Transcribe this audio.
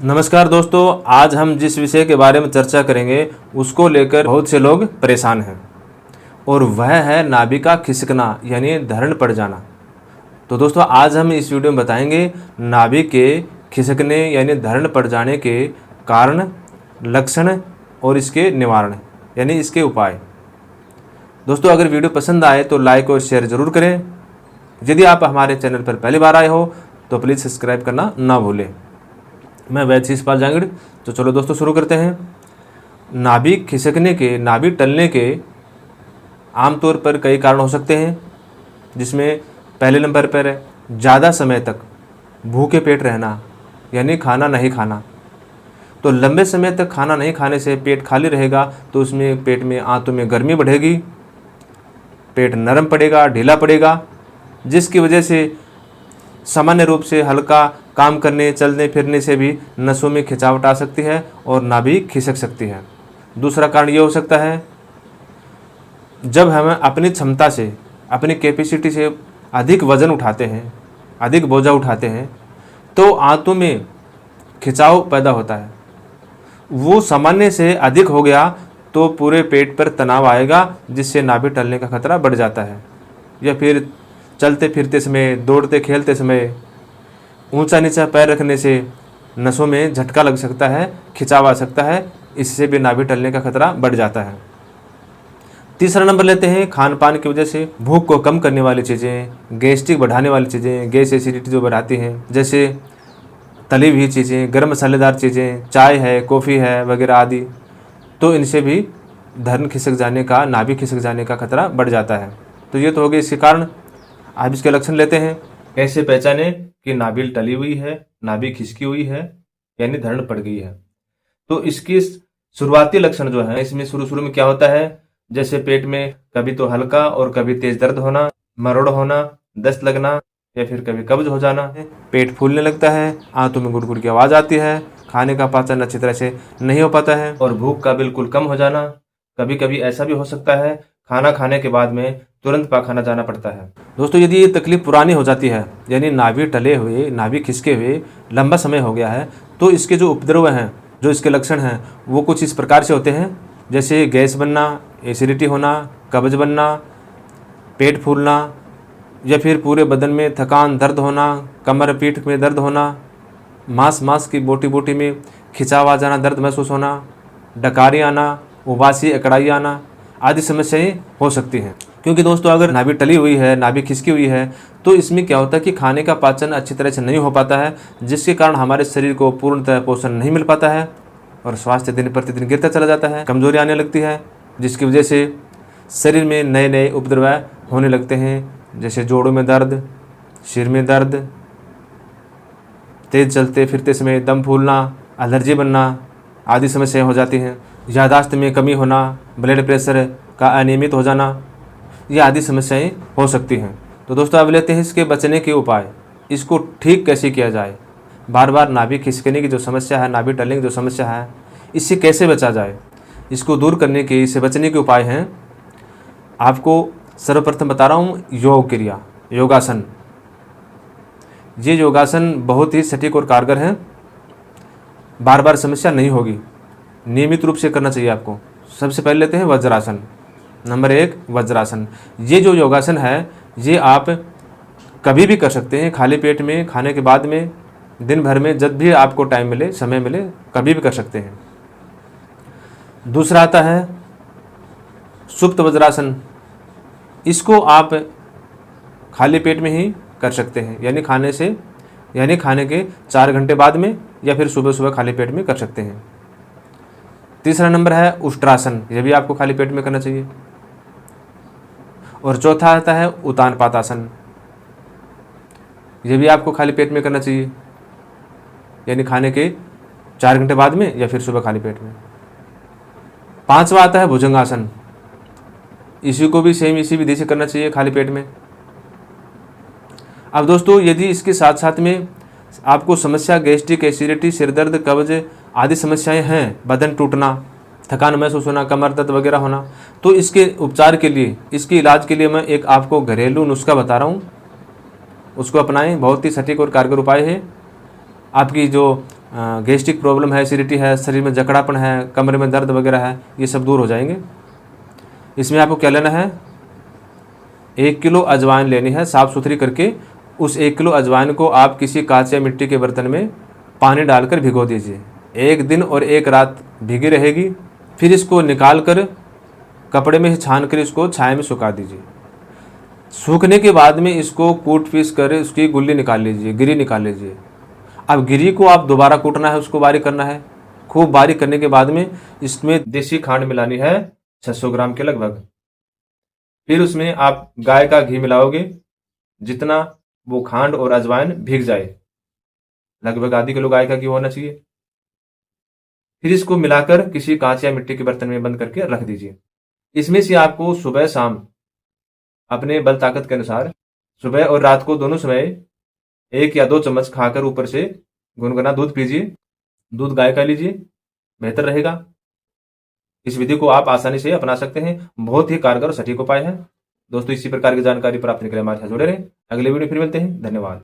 नमस्कार दोस्तों, आज हम जिस विषय के बारे में चर्चा करेंगे उसको लेकर बहुत से लोग परेशान हैं और वह है नाभि का खिसकना यानी धरण पड़ जाना। तो दोस्तों आज हम इस वीडियो में बताएंगे नाभि के खिसकने यानी धरण पड़ जाने के कारण, लक्षण और इसके निवारण यानी इसके उपाय। दोस्तों अगर वीडियो पसंद आए तो लाइक और शेयर ज़रूर करें। यदि आप हमारे चैनल पर पहली बार आए हो तो प्लीज़ सब्सक्राइब करना ना भूलें। मैं वैद्य शिषपाल जांगड़। तो चलो दोस्तों शुरू करते हैं। नाभि खिसकने के, नाभि टलने के आमतौर पर कई कारण हो सकते हैं, जिसमें पहले नंबर पर ज़्यादा समय तक भूखे पेट रहना यानी खाना नहीं खाना। तो लंबे समय तक खाना नहीं खाने से पेट खाली रहेगा तो उसमें पेट में आंतों में गर्मी बढ़ेगी, पेट नरम पड़ेगा, ढीला पड़ेगा, जिसकी वजह से सामान्य रूप से हल्का काम करने, चलने फिरने से भी नसों में खिंचावट आ सकती है और नाभि खिसक सकती है। दूसरा कारण ये हो सकता है जब हम अपनी क्षमता से, अपनी कैपेसिटी से अधिक वज़न उठाते हैं, अधिक बोझा उठाते हैं तो आंतों में खिंचाव पैदा होता है। वो सामान्य से अधिक हो गया तो पूरे पेट पर तनाव आएगा, जिससे नाभि टलने का खतरा बढ़ जाता है। या फिर चलते फिरते समय, दौड़ते खेलते समय ऊंचा नीचा पैर रखने से नसों में झटका लग सकता है, खिंचाव आ सकता है, इससे भी नाभि टलने का खतरा बढ़ जाता है। तीसरा नंबर लेते हैं खान पान की वजह से। भूख को कम करने वाली चीज़ें, गैस्ट्रिक बढ़ाने वाली चीज़ें, गैस एसिडिटी जो बढ़ाती हैं, जैसे तली हुई चीज़ें, गर्म मसालेदार चीज़ें, चाय है, कॉफ़ी है वगैरह आदि, तो इनसे भी धरण खिसक जाने का, नाभि खिसक जाने का खतरा बढ़ जाता है। तो ये तो हो गए इसके कारण। अब इसके लक्षण लेते हैं। कैसे पहचाने कि नाभि टली हुई है, नाभि खिसकी हुई है यानी धरण पड़ गई है। तो इसकी शुरुआती लक्षण जो है, इसमें शुरू में क्या होता है, जैसे पेट में कभी तो हल्का और कभी तेज दर्द होना, मरोड़ होना, दस्त लगना या फिर कभी कब्ज हो जाना, पेट फूलने लगता है, आंतों में गुड़गुड़ की आवाज़ आती है, खाने का पाचन अच्छी तरह से नहीं हो पाता है और भूख का बिल्कुल कम हो जाना। कभी कभी ऐसा भी हो सकता है खाना खाने के बाद में तुरंत पाखाना जाना पड़ता है। दोस्तों यदि ये तकलीफ पुरानी हो जाती है, यानी नाभि टले हुए, नाभि खिसके हुए लंबा समय हो गया है, तो इसके जो उपद्रव हैं, जो इसके लक्षण हैं, वो कुछ इस प्रकार से होते हैं, जैसे गैस बनना, एसिडिटी होना, कब्ज बनना, पेट फूलना या फिर पूरे बदन में थकान, दर्द होना, कमर पीठ में दर्द होना, मांस की बोटी में खिंचाव आ जाना, दर्द महसूस होना, डकारी आना, उबासी, अकड़ाई आना आदि समस्याएं हो सकती हैं। क्योंकि दोस्तों अगर नाभि टली हुई है, नाभि खिसकी हुई है, तो इसमें क्या होता है कि खाने का पाचन अच्छी तरह से नहीं हो पाता है, जिसके कारण हमारे शरीर को पूर्णतः पोषण नहीं मिल पाता है और स्वास्थ्य दिन प्रतिदिन गिरता चला जाता है, कमजोरी आने लगती है, जिसकी वजह से शरीर में नए नए उपद्रव होने लगते हैं, जैसे जोड़ों में दर्द, सिर में दर्द, तेज चलते फिरते समय दम फूलना, एलर्जी बनना आदि समस्याएं हो जाती हैं। यादाश्त में कमी होना, ब्लड प्रेशर का अनियमित हो जाना, ये आदि समस्याएं हो सकती हैं। तो दोस्तों अब लेते हैं इसके बचने के उपाय। इसको ठीक कैसे किया जाए, बार बार नाभि खिसकने की जो समस्या है, नाभि टलने की जो समस्या है, इससे कैसे बचा जाए, इसको दूर करने के, इससे बचने के उपाय हैं। आपको सर्वप्रथम बता रहा हूँ योग क्रिया, योगासन। ये योगासन बहुत ही सटीक और कारगर है, बार बार समस्या नहीं होगी, नियमित रूप से करना चाहिए आपको। सबसे पहले लेते हैं वज्रासन। नंबर 1 वज्रासन। ये जो योगासन है ये आप कभी भी कर सकते हैं, खाली पेट में, खाने के बाद में, दिन भर में, जब भी आपको टाइम मिले, समय मिले, कभी भी कर सकते हैं। दूसरा आता है सुप्त वज्रासन। इसको आप खाली पेट में ही कर सकते हैं, यानी खाने के 4 घंटे बाद में या फिर सुबह सुबह खाली पेट में कर सकते हैं। तीसरा नंबर है उष्ट्रासन। यह भी आपको खाली पेट में करना चाहिए। और चौथा आता है उत्तानपातासन। यह भी आपको खाली पेट में करना चाहिए, यानी खाने के 4 घंटे बाद में या फिर सुबह खाली पेट में। पांचवा आता है भुजंगासन। इसी को भी सेम इसी विधि से करना चाहिए, खाली पेट में। अब दोस्तों यदि इसके साथ साथ में आपको समस्या गैस्ट्रिक, एसिडिटी, सिरदर्द, कब्ज आदि समस्याएं हैं, बदन टूटना, थकान महसूस होना, कमर दर्द वगैरह होना, तो इसके उपचार के लिए, इसके इलाज के लिए मैं एक आपको घरेलू नुस्खा बता रहा हूँ, उसको अपनाएं। बहुत ही सटीक और कारगर उपाय है। आपकी जो गैस्ट्रिक प्रॉब्लम है, एसिडिटी है, शरीर में जकड़ापन है, कमरे में दर्द वगैरह है, ये सब दूर हो जाएंगे। इसमें आपको क्या लेना है, 1 किलो अजवाइन लेनी है साफ़ सुथरी करके। उस 1 किलो अजवाइन को आप किसी कांच या मिट्टी के बर्तन में पानी डालकर भिगो दीजिए। 1 दिन और 1 रात भीगी रहेगी। फिर इसको निकाल कर कपड़े में छान कर इसको छाया में सुखा दीजिए। सूखने के बाद में इसको कूट पीस कर उसकी गुल्ली निकाल लीजिए, गिरी निकाल लीजिए। अब गिरी को आप दोबारा कूटना है, उसको बारीक करना है। खूब बारीक करने के बाद में इसमें देसी खांड मिलानी है 600 ग्राम के लगभग। फिर उसमें आप गाय का घी मिलाओगे, जितना वो खांड और अजवाइन भीग जाए, लगभग आधी किलो गाय का घी होना चाहिए। फिर इसको मिलाकर किसी कांच या मिट्टी के बर्तन में बंद करके रख दीजिए। इसमें से आपको सुबह शाम अपने बल ताकत के अनुसार, सुबह और रात को दोनों समय 1 या 2 चम्मच खाकर ऊपर से गुनगुना दूध पीजिए। दूध गाय का लीजिए, बेहतर रहेगा। इस विधि को आप आसानी से अपना सकते हैं। बहुत ही कारगर और सटीक उपाय है। दोस्तों, इसी प्रकार की जानकारी प्राप्त करने के लिए हमारे साथ जुड़े रहें। अगले वीडियो फिर मिलते हैं। धन्यवाद।